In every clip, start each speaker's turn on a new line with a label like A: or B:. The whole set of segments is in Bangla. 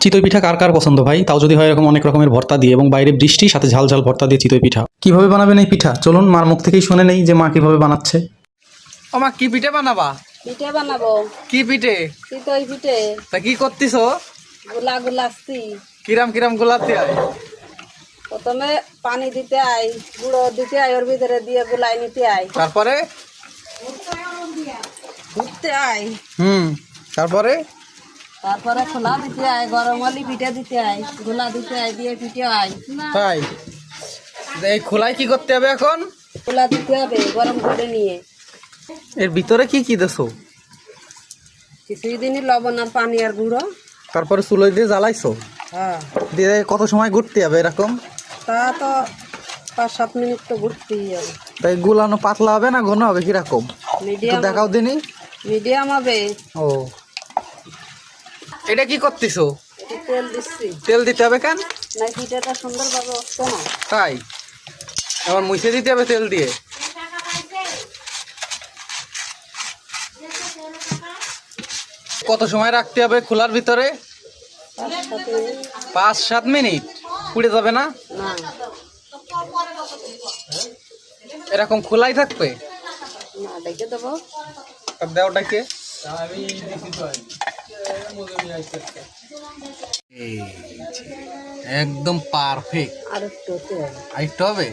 A: চিতই পিঠা কার কার পছন্দ ভাই? তাও যদি হয় এরকম অনেক রকমের ভর্তা দিয়ে এবং বাইরে বৃষ্টি সাথে ঝাল ঝাল ভর্তা দিয়ে চিতই পিঠা। কিভাবে বানাবেন এই পিঠা চলুন মার মুখ থেকেই শুনে নেই যে মা কিভাবে বানাচ্ছে।
B: ও মা, কি পিঠে বানাবা?
C: পিঠে বানাবো।
B: কি পিঠে?
C: চিতই পিঠে।
B: তা কি করতেছো?
C: গুলা গুলাচ্ছি।
B: কিরাম কিরাম গোলাতে হয়?
C: প্রথমে পানি দিতে আই, গুঁড়ো দিতে আই, ওর ভিতরে দিয়ে গুলাই নিতে আই,
B: তারপরে
C: ঘুরতে আই,
B: তারপরে
C: তারপরে খোলা দিতে আই, গরম হলি পিঠে দিতে আই, গুলা দিতে আই, দিয়ে পিঠে আই।
B: তাই এই খোলায় কি করতে হবে এখন?
C: গুলা দিতে হবে গরম করে নিয়ে।
B: এর ভিতরে কি কি দেছো?
C: কিছুই দিনই লবণ আর পানি আর গুঁড়ো।
B: তারপরে চুলোয় দিয়ে জ্বালাইছো,
C: হ্যাঁ,
B: দিয়ে কত সময় ঘুরতে হবে এরকম?
C: তা তো 5-7 মিনিট তো ঘুরতেই হবে।
B: তাই গুলানো পাতলা হবে না ঘন হবে কিরকম?
C: মিডিয়াম,
B: দেখাও দিনই।
C: মিডিয়াম হবে।
B: ও, এটা কি করতেছো?
C: একটু তেল দিচ্ছি,
B: তেল দিতে হবে কেন?
C: না পিঠেটা সুন্দরভাবে হচ্ছে না।
B: তাই এবার মুছে দিতে হবে তেল দিয়ে। কত সময় রাখতে হবে খোলার ভিতরে?
C: 5-7 মিনিট।
B: 5-7 মিনিট। পুড়ে যাবে না?
C: না,
B: এরকম খোলাই থাকবে?
C: না ডেকে দেবো।
B: আর দেওটাকে একদম পারফেক্ট।
C: আর একটু হতে হবে,
B: আরেকটু হবে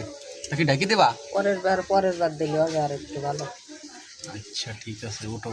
B: নাকি ঢাকি দেবা?
C: পরের বার দিলে হবে আর একটু ভালো।
B: আচ্ছা ঠিক আছে, ওঠো।